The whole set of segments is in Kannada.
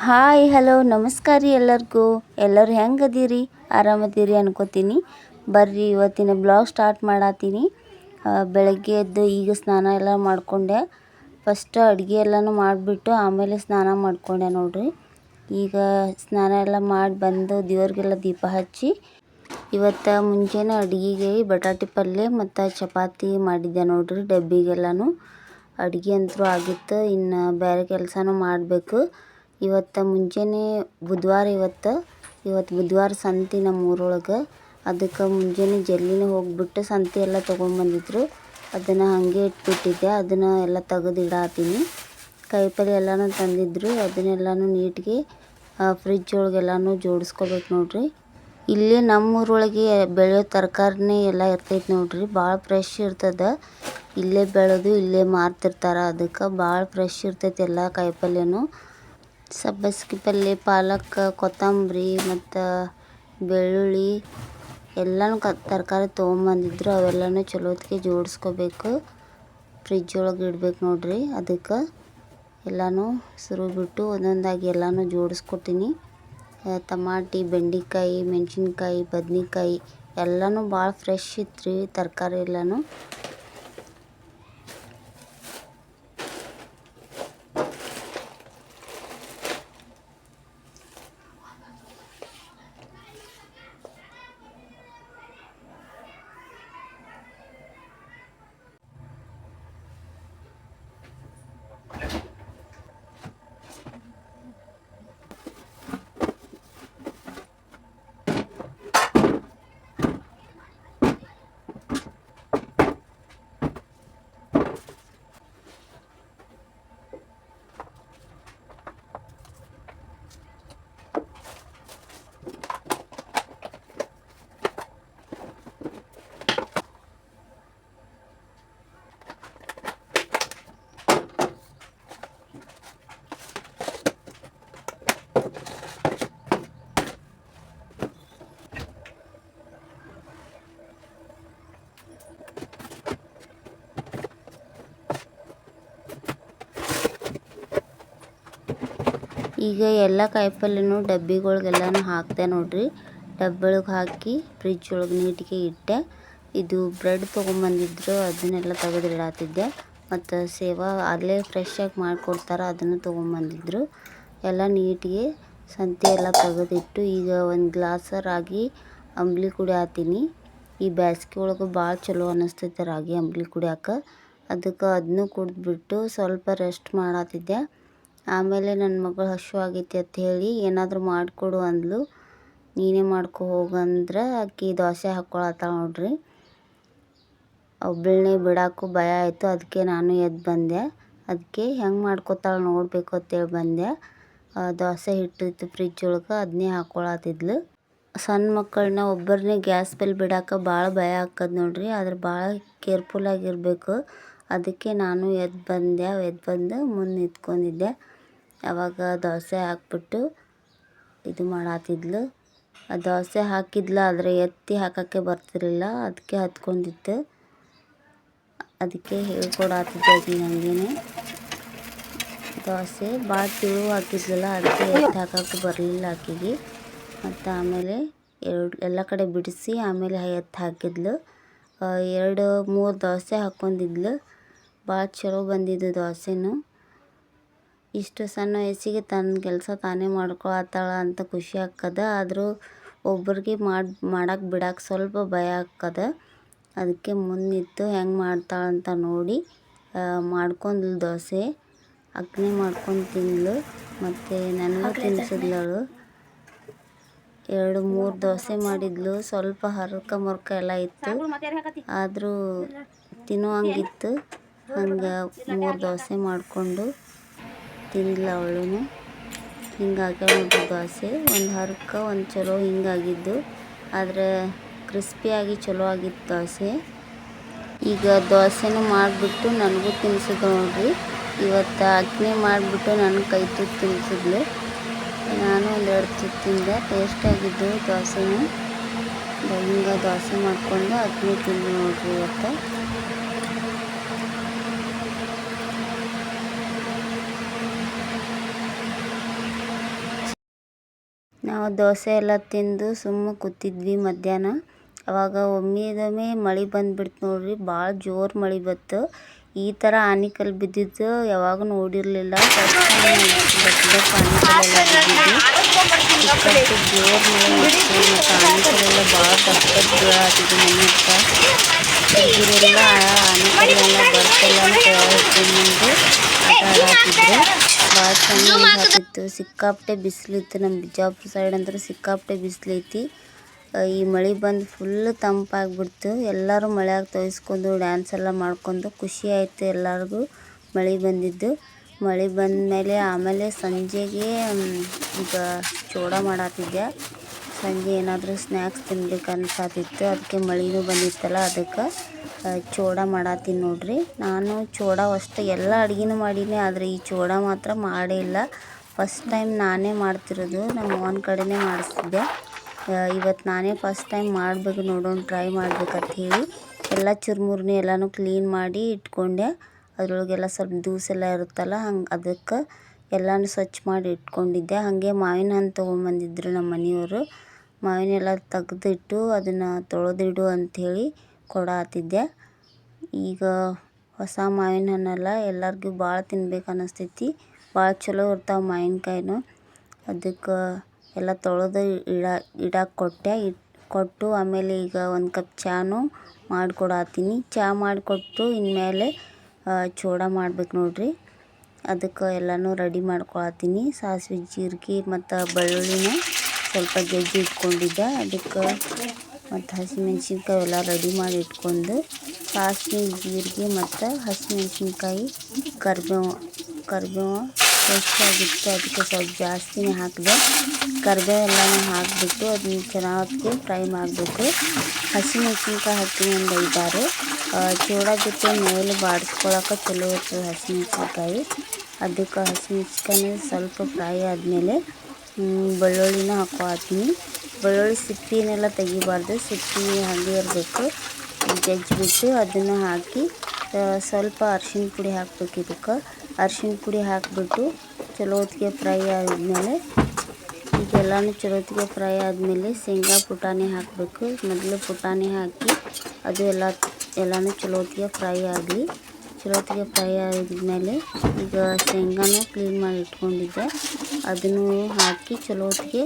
ಹಾಯ್ ಹಲೋ ನಮಸ್ಕಾರ ರೀ ಎಲ್ಲರಿಗೂ. ಎಲ್ಲರೂ ಹೆಂಗದೀರಿ? ಆರಾಮದೀರಿ ಅನ್ಕೋತೀನಿ. ಬರ್ರಿ ಇವತ್ತಿನ ಬ್ಲಾಗ್ ಸ್ಟಾರ್ಟ್ ಮಾಡತ್ತೀನಿ. ಬೆಳಗ್ಗೆ ಎದ್ದು ಈಗ ಸ್ನಾನ ಎಲ್ಲ ಮಾಡಿಕೊಂಡೆ. ಫಸ್ಟ್ ಅಡುಗೆ ಎಲ್ಲನೂ ಮಾಡಿಬಿಟ್ಟು ಆಮೇಲೆ ಸ್ನಾನ ಮಾಡಿಕೊಂಡೆ ನೋಡ್ರಿ. ಈಗ ಸ್ನಾನ ಎಲ್ಲ ಮಾಡಿ ಬಂದು ದೇವ್ರಿಗೆಲ್ಲ ದೀಪ ಹಚ್ಚಿ ಇವತ್ತು ಮುಂಜಾನೆ ಅಡುಗೆಗೆ ಬಟಾಟೆ ಪಲ್ಯ ಮತ್ತು ಚಪಾತಿ ಮಾಡಿದ್ದೆ ನೋಡ್ರಿ. ಡಬ್ಬಿಗೆಲ್ಲನೂ ಅಡುಗೆ ಅಂತೂ ಆಗಿತ್ತು. ಇನ್ನು ಬೇರೆ ಕೆಲಸನೂ ಮಾಡಬೇಕು. ಇವತ್ತು ಮುಂಜಾನೆ ಬುಧವಾರ. ಇವತ್ತು ಬುಧವಾರ ಸಂತೆ ನಮ್ಮ ಊರೊಳಗೆ. ಅದಕ್ಕೆ ಮುಂಜಾನೆ ಜಲ್ದಿನೇ ಹೋಗ್ಬಿಟ್ಟು ಸಂತೆ ಎಲ್ಲ ತೊಗೊಂಬಂದಿದ್ರು. ಅದನ್ನು ಹಾಗೆ ಇಟ್ಬಿಟ್ಟಿದ್ದೆ. ಅದನ್ನು ಎಲ್ಲ ತೆಗೆದು ಇಡಾತೀನಿ. ಕಾಯಿಪಲ್ಯ ಎಲ್ಲನೂ ತಂದಿದ್ರು. ಅದನ್ನೆಲ್ಲನೂ ನೀಟ್ಗೆ ಫ್ರಿಜ್ ಒಳಗೆಲ್ಲನೂ ಜೋಡಿಸ್ಕೋಬೇಕು ನೋಡ್ರಿ. ಇಲ್ಲಿ ನಮ್ಮೂರೊಳಗೆ ಬೆಳೆಯೋ ತರಕಾರಿನೇ ಎಲ್ಲ ಇರ್ತೈತೆ ನೋಡ್ರಿ. ಭಾಳ ಫ್ರೆಶ್ ಇರ್ತದೆ. ಇಲ್ಲೇ ಬೆಳೆದು ಇಲ್ಲೇ ಮಾರ್ತಿರ್ತಾರೆ. ಅದಕ್ಕೆ ಭಾಳ ಫ್ರೆಶ್ ಇರ್ತೈತೆ ಎಲ್ಲ ಕಾಯಿಪಲ್ಯನೂ. ಸಬ್ಬಸ್ಗೆ ಪಲ್ಯ, ಪಾಲಕ್, ಕೊತ್ತಂಬರಿ ಮತ್ತು ಬೆಳ್ಳುಳ್ಳಿ ಎಲ್ಲನೂ ತರಕಾರಿ ತೊಗೊಂಬಂದಿದ್ರು. ಅವೆಲ್ಲನೂ ಚಲೋ ಹೊತ್ತಿಗೆ ಜೋಡಿಸ್ಕೋಬೇಕು. ಫ್ರಿಜ್ ಒಳಗೆ ಇಡ್ಬೇಕು ನೋಡ್ರಿ. ಅದಕ್ಕೆ ಎಲ್ಲನೂ ಸುರಿಬಿಟ್ಟು ಒಂದೊಂದಾಗಿ ಎಲ್ಲನೂ ಜೋಡಿಸ್ಕೊತೀನಿ. ಟಮಾಟಿ, ಬೆಂಡೆಕಾಯಿ, ಮೆಣಸಿನ್ಕಾಯಿ, ಬದ್ನೆಕಾಯಿ ಎಲ್ಲನೂ ಭಾಳ ಫ್ರೆಶ್ ಇತ್ತು ರೀ ತರಕಾರಿ ಎಲ್ಲನೂ. ಈಗ ಎಲ್ಲ ಕಾಯಿಪಲ್ಯನೂ ಡಬ್ಬಿಗಳ್ಗೆಲ್ಲನೂ ಹಾಕ್ದೆ ನೋಡ್ರಿ. ಡಬ್ಬೊಳಗೆ ಹಾಕಿ ಫ್ರಿಜ್ ಒಳಗೆ ನೀಟಿಗೆ ಇಟ್ಟೆ. ಇದು ಬ್ರೆಡ್ ತೊಗೊಂಬಂದಿದ್ರು. ಅದನ್ನೆಲ್ಲ ತೆಗೆದಿಡಾತಿದ್ದೆ. ಮತ್ತು ಸೇವಾ ಅಲ್ಲೇ ಫ್ರೆಶ್ಶಾಗಿ ಮಾಡಿಕೊಡ್ತಾರೆ. ಅದನ್ನು ತೊಗೊಂಬಂದಿದ್ರು. ಎಲ್ಲ ನೀಟಿಗೆ ಸಂತೆ ಎಲ್ಲ ತೆಗೆದಿಟ್ಟು ಈಗ ಒಂದು ಗ್ಲಾಸ್ ರಾಗಿ ಅಂಬ್ಲಿ ಕುಡಿಯಾತೀನಿ. ಈ ಬೇಸ್ಗೆ ಒಳಗೆ ಭಾಳ ಚಲೋ ಅನ್ನಿಸ್ತೈತೆ ರಾಗಿ ಅಂಬ್ಲಿ ಕುಡಿಯೋಕೆ. ಅದಕ್ಕೆ ಅದನ್ನು ಕುಡಿದ್ಬಿಟ್ಟು ಸ್ವಲ್ಪ ರೆಸ್ಟ್ ಮಾಡತ್ತಿದ್ದೆ. ಆಮೇಲೆ ನನ್ನ ಮಗಳು ಹಸಿವಾಗೈತಿ ಅಂತ ಹೇಳಿ ಏನಾದರೂ ಮಾಡಿಕೊಡು ಅಂದ್ಲು. ನೀನೇ ಮಾಡ್ಕೊ ಹೋಗಂದ್ರೆ ಆಕಿ ದೋಸೆ ಹಾಕ್ಕೊಳತ್ತಾಳ ನೋಡ್ರಿ. ಒಬ್ಬಳನ್ನೇ ಬಿಡೋಕ್ಕೂ ಭಯ ಆಯಿತು. ಅದಕ್ಕೆ ನಾನು ಎದ್ದು ಬಂದೆ. ಅದಕ್ಕೆ ಹೆಂಗೆ ಮಾಡ್ಕೊತಾಳೆ ನೋಡಬೇಕು ಅಂತೇಳಿ ಬಂದೆ. ದೋಸೆ ಹಿಟ್ಟಿತ್ತು ಫ್ರಿಜ್ ಒಳಗೆ. ಅದನ್ನೇ ಹಾಕ್ಕೊಳತ್ತಿದ್ಲು. ಸಣ್ಣ ಮಕ್ಕಳನ್ನ ಒಬ್ಬರನ್ನೇ ಗ್ಯಾಸ್ ಮೇಲೆ ಬಿಡೋಕೆ ಭಾಳ ಭಯ ಆಕ್ಕದ ನೋಡ್ರಿ. ಆದ್ರೆ ಭಾಳ ಕೇರ್ಫುಲ್ಲಾಗಿರಬೇಕು. ಅದಕ್ಕೆ ನಾನು ಎದ್ದು ಬಂದು ಮುಂದೆ ನಿಂತ್ಕೊಂಡಿದ್ದೆ. ಆವಾಗ ದೋಸೆ ಹಾಕ್ಬಿಟ್ಟು ಇದು ಮಾಡತ್ತಿದ್ಲು. ದೋಸೆ ಹಾಕಿದ್ಲು. ಆದರೆ ಎತ್ತಿ ಹಾಕೋಕ್ಕೆ ಬರ್ತಿರಲಿಲ್ಲ. ಅದಕ್ಕೆ ಹತ್ಕೊಂಡಿತ್ತು. ಅದಕ್ಕೆ ಹೇಳ್ಕೊಡತ್ತಿದ್ದೆ ಆಕಿ ನನಗೇನೆ. ದೋಸೆ ಭಾಳ ತಿಳು ಹಾಕಿದ್ಲಲ್ಲ. ಅದಕ್ಕೆ ಎತ್ತಿ ಹಾಕೋಕ್ಕೆ ಬರಲಿಲ್ಲ ಆಕೆಗೆ. ಮತ್ತು ಆಮೇಲೆ ಎಲ್ಲ ಕಡೆ ಬಿಡಿಸಿ ಆಮೇಲೆ ಎತ್ತಿ ಹಾಕಿದ್ಲು. 2-3 ದೋಸೆ ಹಾಕ್ಕೊಂಡಿದ್ಲು. ಭಾಳ ಚಲೋ ಬಂದಿದ್ದು ದೋಸೆನೂ. ಇಷ್ಟು ಸಣ್ಣ ವಯಸ್ಸಿಗೆ ತನ್ನ ಕೆಲಸ ತಾನೇ ಮಾಡ್ಕೊಳತ್ತಾಳ ಅಂತ ಖುಷಿ ಆಕ್ಕದ. ಆದರೂ ಒಬ್ರಿಗೆ ಮಾಡಕ್ಕೆ ಬಿಡಕ್ಕೆ ಸ್ವಲ್ಪ ಭಯ ಆಕ್ಕದ. ಅದಕ್ಕೆ ಮುಂದೆ ನಿಂತು ಹೆಂಗೆ ಮಾಡ್ತಾಳಂತ ನೋಡಿ ಮಾಡ್ಕೊಂಡ್ಲು ದೋಸೆ. ಅಕ್ಕನೇ ಮಾಡ್ಕೊಂಡು ತಿಂದ್ಲು. ಮತ್ತು ನನಗೂ ತಿನ್ನಿಸಿದ್ಲಳು. 2-3 ದೋಸೆ ಮಾಡಿದ್ಲು. ಸ್ವಲ್ಪ ಹರ್ಕ ಮರ್ಕ ಎಲ್ಲ ಇತ್ತು. ಆದರೂ ತಿನ್ನುವಂಗಿತ್ತು. ಹಂಗೆ 3 ದೋಸೆ ಮಾಡಿಕೊಂಡು ತಿಂದ್ಲು ಅವಳು. ಹಿಂಗಾಗಿ ನೋಡ್ರಿ ದೋಸೆ. ಒಂದು ಹರ್ಕ ಒಂದು ಚಲೋ ಹಿಂಗಾಗಿದ್ದು. ಆದರೆ ಕ್ರಿಸ್ಪಿಯಾಗಿ ಚಲೋ ಆಗಿತ್ತು ದೋಸೆ. ಈಗ ದೋಸೆನೂ ಮಾಡಿಬಿಟ್ಟು ನನಗೂ ತಿನ್ನಿಸಿದ್ರು ನೋಡ್ರಿ. ಇವತ್ತು ಅಕ್ಕನೇ ಮಾಡಿಬಿಟ್ಟು ನನ್ನ ಕೈ ತುತ್ತು ತಿನ್ನಿಸಿದ್ಲು. ನಾನು 1-2 ತುತ್ತು ತಿಂದೆ. ಟೇಸ್ಟಾಗಿದ್ದು ದೋಸೆನೂ. ಹಿಂಗೆ ದೋಸೆ ಮಾಡಿಕೊಂಡು ಅಕ್ಕನೇ ತಿಂದು ನೋಡ್ರಿ ಇವತ್ತು. ನಾವು ದೋಸೆ ಎಲ್ಲ ತಿಂದು ಸುಮ್ಮ ಕೂತಿದ್ವಿ ಮಧ್ಯಾಹ್ನ. ಅವಾಗ ಒಮ್ಮೆದೊಮ್ಮೆ ಮಳೆ ಬಂದುಬಿಡ್ತು ನೋಡ್ರಿ. ಭಾಳ ಜೋರು ಮಳೆ ಬಂತು. ಈ ಥರ ಆನಿಕಲ್ಲು ಬಿದ್ದಿದ್ದು ಯಾವಾಗೂ ನೋಡಿರಲಿಲ್ಲ. ಫಸ್ಟ್ ಟೈಮ್ ಆನಿಕಲ್ಲೆಲ್ಲ ಬಿದ್ದಿದ್ದು ಜೋರು ಮಳೆ ಇತ್ತು. ಮತ್ತು ಆನಿಕಲ್ಲೆಲ್ಲ ಭಾಳ ದಪ್ಪಕ್ಕೆ ಬೀಳಾತಿದ್ದು ಮನೆ ಹತ್ರ. ಹುಡುಗರೆಲ್ಲ ಆನಿಕಲ್ಲೆಲ್ಲ ಬರ್ತಿಲ್ಲ ಅಂತ ಹೇಳ್ಕೊಂಡು ಆಟ ಆಡಾತಿದ್ರು. ಭಾಳ ಚೆನ್ನಾಗಿ ಆಗ್ತಿತ್ತು. ಸಿಕ್ಕಾಪಟ್ಟೆ ಬಿಸಿಲಿತ್ತು. ನಮ್ಮ ಬಿಜಾಪುರ ಸೈಡ್ ಅಂದ್ರೆ ಸಿಕ್ಕಾಪಟ್ಟೆ ಬಿಸಿಲೈತಿ. ಈ ಮಳೆ ಬಂದು ಫುಲ್ ತಂಪಾಗಿಬಿಡ್ತು. ಎಲ್ಲರೂ ಮಳೆಯಾಗ ತೊಯ್ಸ್ಕೊಂಡು ಡ್ಯಾನ್ಸ್ ಎಲ್ಲ ಮಾಡ್ಕೊಂಡು ಖುಷಿ ಆಯಿತು ಎಲ್ಲರಿಗೂ ಮಳೆ ಬಂದಿದ್ದು. ಮಳೆ ಬಂದಮೇಲೆ ಆಮೇಲೆ ಸಂಜೆಗೆ ಈಗ ಚೂಡ ಮಾಡತ್ತಿದ್ದೆ. ಸಂಜೆ ಏನಾದರೂ ಸ್ನ್ಯಾಕ್ಸ್ ತಿನ್ಬೇಕು ಅನ್ಸಾತಿತ್ತು. ಅದಕ್ಕೆ ಮಳೆನೂ ಬಂದಿತ್ತಲ್ಲ, ಅದಕ್ಕೆ ಚೂಡ ಮಾಡತ್ತೀನಿ ನೋಡ್ರಿ. ನಾನು ಚೂಡ ಅಷ್ಟು ಎಲ್ಲ ಅಡುಗೆನೂ ಮಾಡೀನಿ, ಆದರೆ ಈ ಚೂಡ ಮಾತ್ರ ಮಾಡೇ ಇಲ್ಲ. ಫಸ್ಟ್ ಟೈಮ್ ನಾನೇ ಮಾಡ್ತಿರೋದು. ನಮ್ಮ ಅವ್ವನ ಕಡೆನೇ ಮಾಡಿಸ್ತಿದ್ದೆ. ಇವತ್ತು ನಾನೇ ಫಸ್ಟ್ ಟೈಮ್ ಮಾಡಬೇಕು ನೋಡೋಣ, ಟ್ರೈ ಮಾಡ್ಬೇಕಂತ ಹೇಳಿ ಎಲ್ಲ ಚುರುಮುರಿನಿ ಎಲ್ಲನೂ ಕ್ಲೀನ್ ಮಾಡಿ ಇಟ್ಕೊಂಡೆ. ಅದರೊಳಗೆಲ್ಲ ಸ್ವಲ್ಪ ದೂಸೆಲ್ಲ ಇರುತ್ತಲ್ಲ, ಅದಕ್ಕೆ ಎಲ್ಲನೂ ಸ್ವಚ್ಛ ಮಾಡಿ ಇಟ್ಕೊಂಡಿದ್ದೆ. ಹಾಗೆ ಮಾವಿನ ಹಣ್ಣು ತೊಗೊಂಬಂದಿದ್ರು ನಮ್ಮ ಮನೆಯವರು. ಮಾವಿನೆಲ್ಲ ತೆಗೆದಿಟ್ಟು ಅದನ್ನು ತೊಳೆದಿಡು ಅಂಥೇಳಿ ಕೊಡಾತಿದ್ದೆ. ಈಗ ಹೊಸ ಮಾವಿನ ಹಣ್ಣೆಲ್ಲ ಎಲ್ಲರಿಗೂ ಭಾಳ ತಿನ್ಬೇಕು ಅನ್ನಿಸ್ತೈತಿ. ಭಾಳ ಚಲೋ ಇರ್ತಾವೆ ಮಾವಿನಕಾಯಿನೂ. ಅದಕ್ಕೆ ಎಲ್ಲ ತೊಳೆದು ಇಡಕ್ಕೆ ಕೊಟ್ಟು ಆಮೇಲೆ ಈಗ ಒಂದು ಕಪ್ ಚಾನು ಮಾಡಿಕೊಡತ್ತೀನಿ. ಚಹಾ ಮಾಡಿಕೊಟ್ಟು ಇನ್ಮೇಲೆ ಚೂಡ ಮಾಡ್ಬೇಕು ನೋಡ್ರಿ. ಅದಕ್ಕೆ ಎಲ್ಲನೂ ರೆಡಿ ಮಾಡ್ಕೊಳತ್ತೀನಿ. ಸಾಸಿವೆ, ಜೀರಿಗೆ ಮತ್ತು ಬೆಳ್ಳುಳ್ಳಿನ ಸ್ವಲ್ಪ ಜಜ್ಜಿ ಇಟ್ಕೊಂಡಿದ್ದೆ. ಅದಕ್ಕೆ ಮತ್ತು ಹಸಿಮೆಣ್ಸಿನ್ಕಾಯಿ ಎಲ್ಲ ರೆಡಿ ಮಾಡಿ ಇಟ್ಕೊಂಡು, ಸಾಸಿವೆ, ಜೀರಿಗೆ ಮತ್ತು ಹಸಿಮೆಣ್ಸಿನ್ಕಾಯಿ, ಕರಿಬೇವು ಫ್ರೆಶ್ಶಾಗಿತ್ತು. ಅದಕ್ಕೆ ಸ್ವಲ್ಪ ಜಾಸ್ತಿನೇ ಹಾಕಿದೆ. ಕರಿಬೇವು ಎಲ್ಲನೂ ಹಾಕಿಬಿಟ್ಟು ಅದನ್ನ ಚೆನ್ನಾಗಿ ಫ್ರೈ ಮಾಡಬೇಕು. ಹಸಿಮೆಣ್ಸಿನ್ಕಾಯಿ ಹಾಕ್ತೀನಿ ಒಂದು 5-6. ಚೂಡ ಜೊತೆ ಮೇಲೆ ಬಾಡಿಸ್ಕೊಳಕ್ಕೆ ಚಲೋ ಇರ್ತದೆ ಹಸಿಮೆಣ್ಸಿನ್ಕಾಯಿ. ಅದಕ್ಕೆ ಹಸಿಮೆಣ್ಸಿನ್ಕಾಯಿ ಸ್ವಲ್ಪ ಫ್ರೈ ಆದಮೇಲೆ ಬೆಳ್ಳುಳ್ಳಿನ ಹಾಕ್ಕೊಳ್ತೀನಿ. ಬೆಳ್ಳುಳ್ಳಿ ಸಿಪ್ಪಿನೆಲ್ಲ ತೆಗಿಬಾರ್ದು, ಸಿಪ್ಪಿ ಹಾಗೆ ಇರಬೇಕು. ಜಜ್ಜಿಬಿಟ್ಟು ಅದನ್ನು ಹಾಕಿ ಸ್ವಲ್ಪ ಅರ್ಶಿಣ ಪುಡಿ ಹಾಕಬೇಕು. ಇದಕ್ಕೆ ಅರ್ಶಿಣ ಪುಡಿ ಹಾಕಿಬಿಟ್ಟು ಚಲೋ ಹೊತ್ತಿಗೆ ಫ್ರೈ ಆದಮೇಲೆ, ಇದೆಲ್ಲನೂ ಚಲೋ ಹೊತ್ತಿಗೆ ಫ್ರೈ ಆದಮೇಲೆ ಶೇಂಗಾ ಪುಟಾಣಿ ಹಾಕಬೇಕು. ಮೊದಲು ಪುಟಾಣಿ ಹಾಕಿ ಅದು ಎಲ್ಲನೂ ಚಲೋ ಹೊತ್ತಿಗೆ ಫ್ರೈ ಆಗಲಿ. ಚಲೋ ಹೊತ್ತಿಗೆ ಫ್ರೈ ಆದಮೇಲೆ ಈಗ ಶೇಂಗಾನ ಕ್ಲೀನ್ ಮಾಡಿ ಇಟ್ಕೊಂಡಿದ್ದೆ, ಅದನ್ನು ಹಾಕಿ ಚಲೋ ಹೊತ್ತಿಗೆ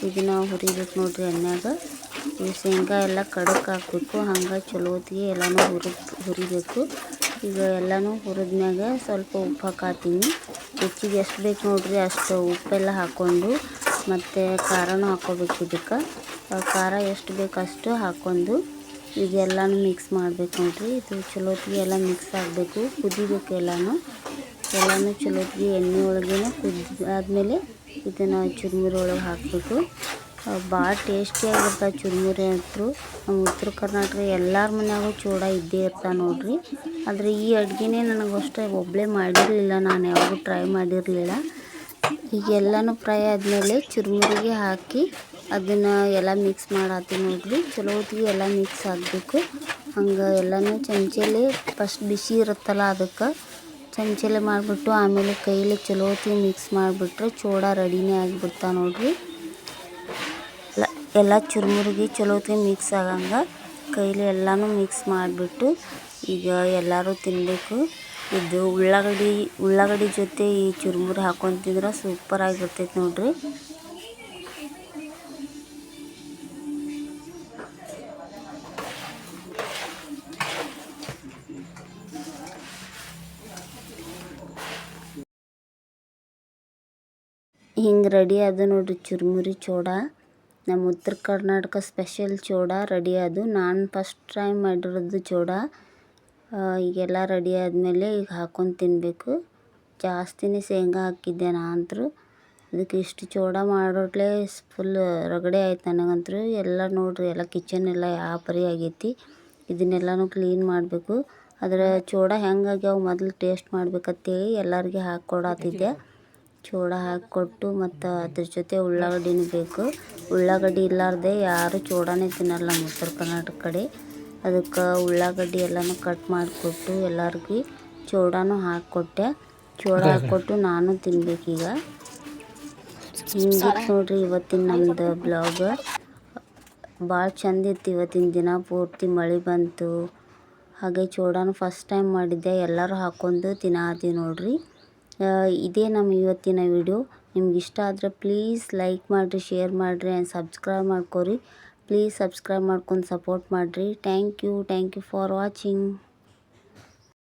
ಇದನ್ನು ಹುರಿಬೇಕು ನೋಡ್ರಿ ಎಣ್ಣೆಯಾಗ. ಈ ಶೇಂಗಾ ಎಲ್ಲ ಕಡಕ್ ಹಾಕಬೇಕು. ಹಂಗೆ ಚಲೋ ಹೊತ್ತಿಗೆ ಎಲ್ಲನೂ ಹುರಿಬೇಕು. ಈಗ ಎಲ್ಲನೂ ಹುರಿದ್ಮ್ಯಾಗ ಸ್ವಲ್ಪ ಉಪ್ಪು ಹಾಕತ್ತೀನಿ. ರುಚಿಗೆ ಎಷ್ಟು ಬೇಕು ನೋಡ್ರಿ ಅಷ್ಟು ಉಪ್ಪೆಲ್ಲ ಹಾಕ್ಕೊಂಡು, ಮತ್ತು ಖಾರನೂ ಹಾಕ್ಕೋಬೇಕು. ಇದಕ್ಕೆ ಖಾರ ಎಷ್ಟು ಬೇಕು ಅಷ್ಟು ಹಾಕ್ಕೊಂಡು ಇದೆಲ್ಲನೂ ಮಿಕ್ಸ್ ಮಾಡ್ಬೇಕು ನೋಡ್ರಿ. ಇದು ಚಲೋ ಹೊತ್ತಿಗೆ ಎಲ್ಲ ಮಿಕ್ಸ್ ಆಗಬೇಕು, ಕುದಿಬೇಕು. ಎಲ್ಲನೂ ಚಲೋ ಹೊತ್ತಿಗೆ ಎಣ್ಣೆ ಒಳಗೇನೆ ಕುದ್ದಾದ್ಮೇಲೆ ಇದನ್ನು ಚುರುಮುರಿ ಒಳಗೆ ಹಾಕಬೇಕು. ಭಾಳ ಟೇಸ್ಟಿಯಾಗಿರ್ತಾವೆ ಚುರುಮುರಿ ಅಂತೂ. ನಮ್ಮ ಉತ್ತರ ಕರ್ನಾಟಕ ಎಲ್ಲರ ಮನ್ಯಾಗೂ ಚೂಡ ಇದ್ದೇ ಇರ್ತಾವೆ ನೋಡ್ರಿ. ಆದರೆ ಈ ಅಡುಗೆನೇ ನನಗೆ ಅಷ್ಟೇ ಒಬ್ಬಳೇ ಮಾಡಿರಲಿಲ್ಲ, ನಾನು ಯಾವಾಗೂ ಟ್ರೈ ಮಾಡಿರಲಿಲ್ಲ. ಈಗ ಎಲ್ಲನೂ ಫ್ರೈ ಆದಮೇಲೆ ಚುರುಮುರಿಗೆ ಹಾಕಿ ಅದನ್ನು ಎಲ್ಲ ಮಿಕ್ಸ್ ಮಾಡತ್ತೀನಿ ನೋಡ್ರಿ. ಚಲೋ ಹೊತ್ತಿಗೆ ಎಲ್ಲ ಮಿಕ್ಸ್ ಆಗಬೇಕು. ಹಂಗೆ ಎಲ್ಲನೂ ಚಮಚಲ್ಲಿ ಫಸ್ಟ್ ಬಿಸಿ ಇರುತ್ತಲ್ಲ, ಅದಕ್ಕೆ ಚಮಚಲ್ಲಿ ಮಾಡಿಬಿಟ್ಟು ಆಮೇಲೆ ಕೈಯಲ್ಲಿ ಚಲೋ ಹೊತ್ತಿಗೆ ಮಿಕ್ಸ್ ಮಾಡಿಬಿಟ್ರೆ ಚೂಡ ರೆಡಿನೇ ಆಗಿಬಿಡ್ತಾವೆ ನೋಡ್ರಿ. ಎಲ್ಲ ಚುರುಮುರಿಗೆ ಚಲೋ ಹೊತ್ತಿಗೆ ಮಿಕ್ಸ್ ಆಗಂಗೆ ಕೈಲಿ ಎಲ್ಲನೂ ಮಿಕ್ಸ್ ಮಾಡಿಬಿಟ್ಟು ಈಗ ಎಲ್ಲರೂ ತಿನ್ನಬೇಕು. ಇದು ಉಳ್ಳಾಗಡ್ಡಿ ಜೊತೆ ಈ ಚುರುಮುರಿ ಹಾಕ್ಕೊಂಡು ತಿಂದ್ರೆ ಸೂಪರಾಗಿರ್ತೈತೆ ನೋಡ್ರಿ. ಹಿಂಗೆ ರೆಡಿ ಅದು ನೋಡ್ರಿ ಚುರುಮುರಿ ಚೂಡ. ನಮ್ಮ ಉತ್ತರ ಕರ್ನಾಟಕ ಸ್ಪೆಷಲ್ ಚೂಡ ರೆಡಿ ಅದು. ನಾನು ಫಸ್ಟ್ ಟೈಮ್ ಮಾಡಿರೋದು ಚೂಡ. ಈಗೆಲ್ಲ ರೆಡಿ ಆದಮೇಲೆ ಈಗ ಹಾಕ್ಕೊಂಡು ತಿನ್ನಬೇಕು. ಜಾಸ್ತಿನೇ ಶೇಂಗಾ ಹಾಕಿದ್ದೆ ನಾನಂತೂ. ಅದಕ್ಕೆ ಇಷ್ಟು ಚೂಡ ಮಾಡೋಟ್ಲೆ ಫುಲ್ ರಗಡೆ ಆಯ್ತು ನನಗಂತೂ. ಎಲ್ಲ ನೋಡ್ರಿ ಎಲ್ಲ ಕಿಚನ್ ಎಲ್ಲ ಯಾವ ಪರಿ ಆಗೈತಿ. ಇದನ್ನೆಲ್ಲನೂ ಕ್ಲೀನ್ ಮಾಡಬೇಕು. ಅದರ ಚೂಡ ಹೆಂಗಾಗ್ಯಾವ ಮೊದಲು ಟೇಸ್ಟ್ ಮಾಡ್ಬೇಕಂತೇಳಿ ಎಲ್ಲರಿಗೆ ಹಾಕ್ಕೊಡತ್ತಿದ್ದೆ. ಚೂಡ ಹಾಕಿಕೊಟ್ಟು ಮತ್ತು ಅದ್ರ ಜೊತೆ ಉಳ್ಳಾಗಡ್ಡಿನೂ ಬೇಕು. ಉಳ್ಳಾಗಡ್ಡಿ ಇಲ್ಲಾರ್ದೆ ಯಾರೂ ಚೂಡನೇ ತಿನ್ನಲ್ಲ ನಮ್ಮ ಉತ್ತರ ಕರ್ನಾಟಕ ಕಡೆ. ಅದಕ್ಕೆ ಉಳ್ಳಾಗಡ್ಡಿ ಎಲ್ಲನೂ ಕಟ್ ಮಾಡಿಕೊಟ್ಟು ಎಲ್ಲರಿಗೂ ಚೂಡನೂ ಹಾಕ್ಕೊಟ್ಟೆ. ಚೂಡ ಹಾಕ್ಕೊಟ್ಟು ನಾನು ತಿನ್ಬೇಕೀಗ. ಹಿಂಗಿತ್ತು ನೋಡ್ರಿ ಇವತ್ತಿನ ನಮ್ಮದು ಬ್ಲಾಗ್. ಭಾಳ ಚಂದ ಇತ್ತು ಇವತ್ತಿನ ದಿನ. ಪೂರ್ತಿ ಮಳೆ ಬಂತು. ಹಾಗೆ ಚೂಡಾನು ಫಸ್ಟ್ ಟೈಮ್ ಮಾಡಿದ್ದೆ. ಎಲ್ಲರೂ ಹಾಕ್ಕೊಂಡು ತಿನ್ನಾತೀವಿ ನೋಡ್ರಿ. ಇದೇ ನಮ್ಮ ಇವತ್ತಿನ ವಿಡಿಯೋ. ನಿಮ್ಗೆ ಇಷ್ಟ ಆದರೆ ಪ್ಲೀಸ್ ಲೈಕ್ ಮಾಡಿರಿ, ಶೇರ್ ಮಾಡಿರಿ ಆ್ಯಂಡ್ ಸಬ್ಸ್ಕ್ರೈಬ್ ಮಾಡ್ಕೊರಿ. ಪ್ಲೀಸ್ ಸಬ್ಸ್ಕ್ರೈಬ್ ಮಾಡ್ಕೊಂಡು ಸಪೋರ್ಟ್ ಮಾಡಿರಿ. Thank you for watching.